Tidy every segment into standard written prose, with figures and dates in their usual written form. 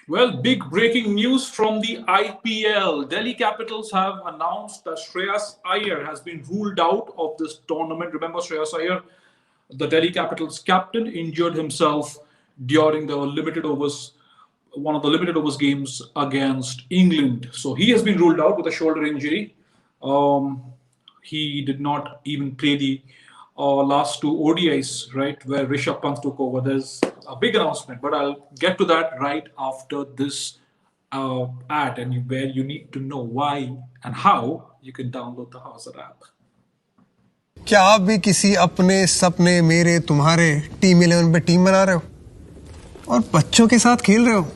Well, big breaking news from the IPL. Delhi Capitals have announced that Shreyas Iyer has been ruled out of this tournament. Remember, Shreyas Iyer, the Delhi Capitals captain, injured himself during the limited overs, one of the limited overs games against England. So he has been ruled out with a shoulder injury. Um, he did not even play the last two ODIs, right, where Rishabh Pant took over. There's a big announcement, but I'll get to that right after this ad, and where you need to know why and how you can download the Hazard app. क्या आप भी किसी अपने सपने मेरे तुम्हारे team 11 पे team बना रहे हो और बच्चों के साथ खेल रहे हो?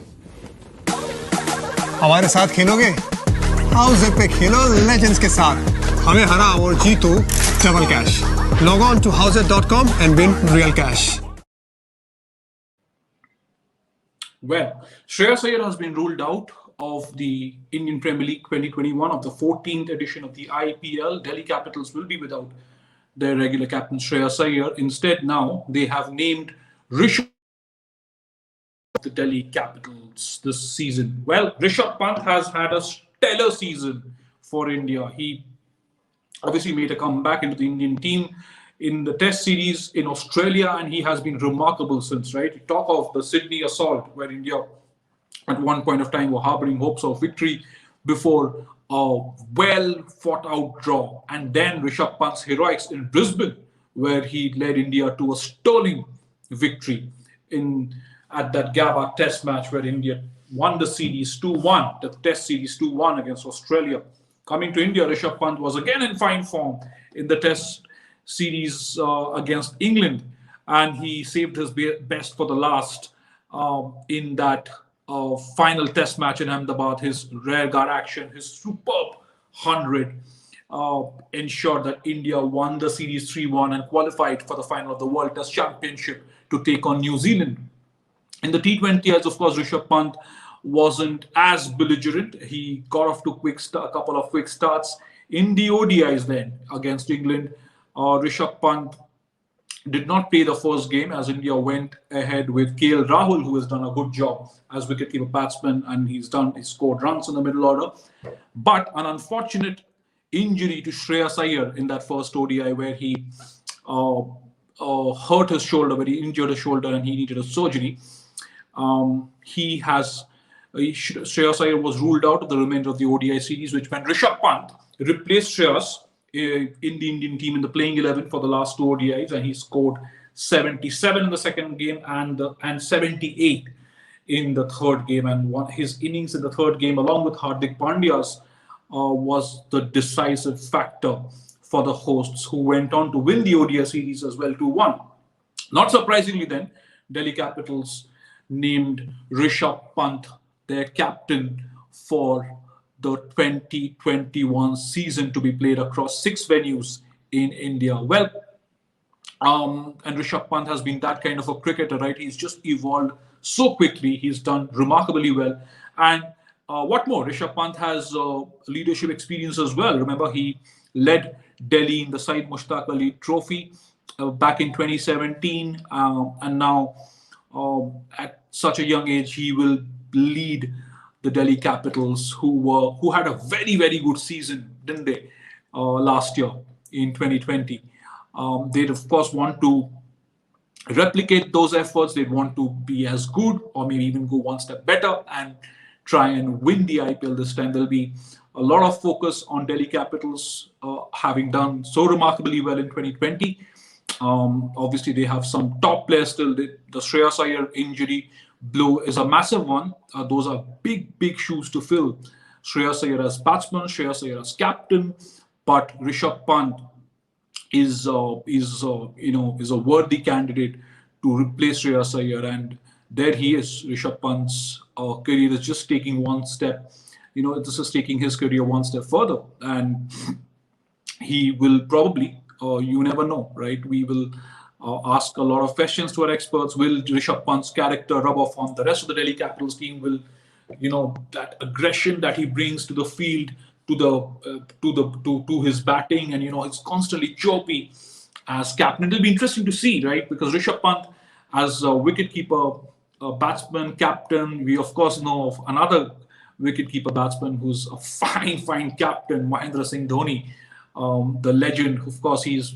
हमारे साथ खेलोगे? हाउस पे खेलो लेजेंड्स के साथ, हमें हराओ और जीतो double cash. Log on to houser.com and win real cash. Well, Shreyas Iyer has been ruled out of the Indian Premier League 2021 of the 14th edition of the IPL. Delhi Capitals will be without their regular captain Shreyas Iyer. Instead, now they have named Rishabh the Delhi Capitals this season. Well, Rishabh Pant has had a stellar season for India. He obviously made a comeback into the Indian team in the Test series in Australia, and he has been remarkable since, right? You talk of the Sydney assault, where India at one point of time were harboring hopes of victory before a well fought out draw. And then Rishabh Pant's heroics in Brisbane, where he led India to a sterling victory at that Gabba Test match, where India won the series 2-1, the Test series 2-1 against Australia. Coming to India, Rishabh Pant was again in fine form in the Test series against England, and he saved his best for the last in that final Test match in Ahmedabad. His rare guard action, his superb 100 ensured that India won the series 3-1 and qualified for the final of the World Test Championship to take on New Zealand. In the T20s, of course, Rishabh Pant wasn't as belligerent. He got off to a couple of quick starts. In the ODIs then against England, Rishabh Pant did not play the first game as India went ahead with KL Rahul, who has done a good job as wicketkeeper batsman, and he scored runs in the middle order. But an unfortunate injury to Shreyas Iyer in that first ODI, where he hurt his shoulder, where he injured his shoulder and he needed a surgery. Shreyas Iyer was ruled out of the remainder of the ODI series, which meant Rishabh Pant replaced Shreyas in the Indian team in the playing 11 for the last two ODIs, and he scored 77 in the second game and 78 in the third game. And his innings in the third game, along with Hardik Pandya's, was the decisive factor for the hosts, who went on to win the ODI series as well 2-1. Not surprisingly, then Delhi Capitals named Rishabh Pant their captain for the 2021 season to be played across 6 venues in India. Well, and Rishabh Pant has been that kind of a cricketer, right? He's just evolved so quickly. He's done remarkably well. And what more? Rishabh Pant has leadership experience as well. Remember, he led Delhi in the Syed Mushtaq Ali Trophy back in 2017. And now, at such a young age, he will lead the Delhi Capitals, who had a very, very good season, didn't they, last year in 2020. They'd, of course, want to replicate those efforts. They'd want to be as good, or maybe even go one step better and try and win the IPL this time. There'll be a lot of focus on Delhi Capitals, having done so remarkably well in 2020. Obviously, they have some top players still. The Shreyas Iyer injury blow is a massive one. Those are big, big shoes to fill. Shreyas Iyer as batsman, Shreyas Iyer as captain, but Rishabh Pant is a worthy candidate to replace Shreyas Iyer, and there he is. Rishabh Pant's career is just taking one step. This is taking his career one step further, and he will probably. You never know, right? We will ask a lot of questions to our experts. Will Rishabh Pant's character rub off on the rest of the Delhi Capitals team? Will that aggression that he brings to the field, to his batting, and he's constantly chirpy as captain. It'll be interesting to see, right? Because Rishabh Pant, as a wicketkeeper batsman, captain. We of course know of another wicketkeeper batsman who's a fine captain, Mahendra Singh Dhoni, the legend. Of course, he's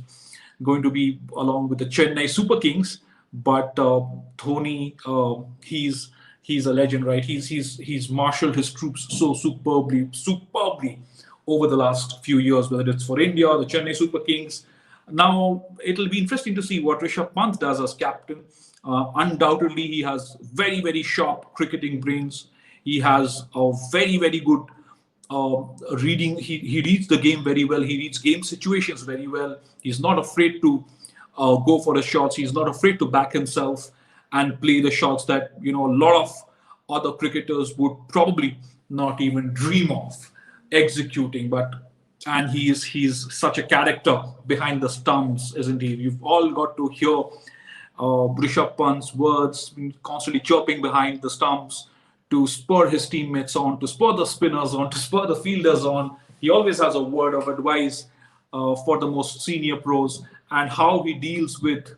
going to be along with the Chennai Super Kings, but Dhoni, he's a legend, right? He's marshaled his troops so superbly over the last few years, whether it's for India, the Chennai Super Kings. Now it'll be interesting to see what Rishabh Pant does as captain. Undoubtedly, he has very sharp cricketing brains. He has a very good reading. He reads the game very well. He reads game situations very well. He's not afraid to go for the shots. He's not afraid to back himself and play the shots that a lot of other cricketers would probably not even dream of executing. And he's such a character behind the stumps, isn't he? You've all got to hear Rishabh Pant's words constantly chirping behind the stumps to spur his teammates on, to spur the spinners on, to spur the fielders on. He always has a word of advice for the most senior pros, and how he deals with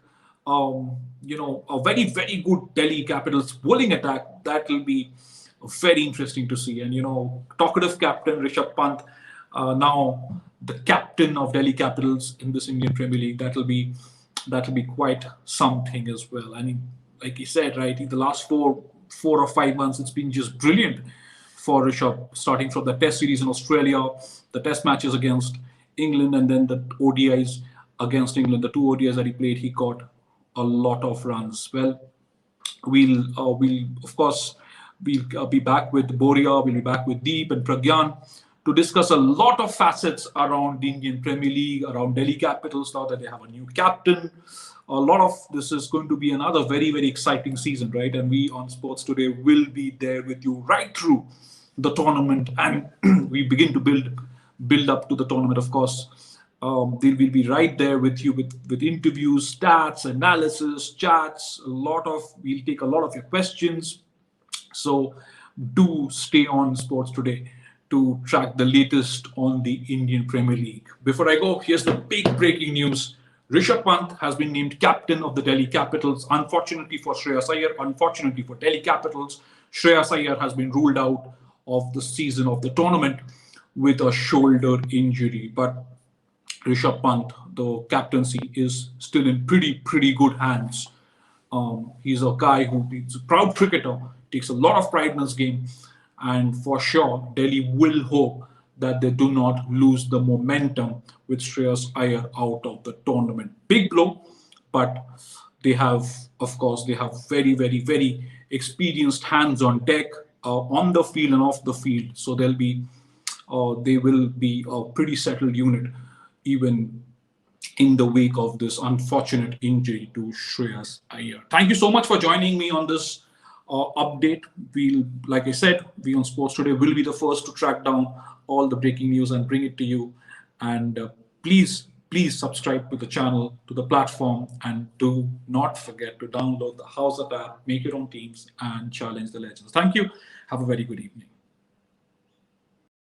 a very good Delhi Capitals bowling attack. That will be very interesting to see. And talkative captain Rishabh Pant, now the captain of Delhi Capitals in this Indian Premier League. That'll be quite something as well. I mean, like he said, right, in the last four or 5 months, it's been just brilliant for Rishabh, starting from the Test series in Australia, the Test matches against England, and then the ODIs against England. The two ODIs that he played, he got a lot of runs. Well, we'll of course be back with Boria, we'll be back with Deep and Pragyan to discuss a lot of facets around the Indian Premier League, around Delhi Capitals now that they have a new captain. A lot of this is going to be another very exciting season, right? And we on Sports Today will be there with you right through the tournament, and we begin to build up to the tournament. Of course, we'll be right there with you with interviews, stats, analysis, chats. We'll take a lot of your questions. So do stay on Sports Today to track the latest on the Indian Premier League. Before I go, here's the big breaking news. Rishabh Pant has been named captain of the Delhi Capitals. Unfortunately for Shreyas Iyer, unfortunately for Delhi Capitals, Shreyas Iyer has been ruled out of the season of the tournament with a shoulder injury. But Rishabh Pant, the captaincy is still in pretty good hands. He's a guy he's a proud cricketer, takes a lot of pride in his game, and for sure, Delhi will hope that they do not lose the momentum with Shreyas Iyer out of the tournament. Big blow, but they have very experienced hands on deck, on the field and off the field. So they will be a pretty settled unit, even in the wake of this unfortunate injury to Shreyas Iyer. Thank you so much for joining me on this update. Like I said, we on Sports Today will be the first to track down all the breaking news and bring it to you. And please subscribe to the channel, to the platform, and do not forget to download the House app, make your own teams, and challenge the legends. Thank you. Have a very good evening.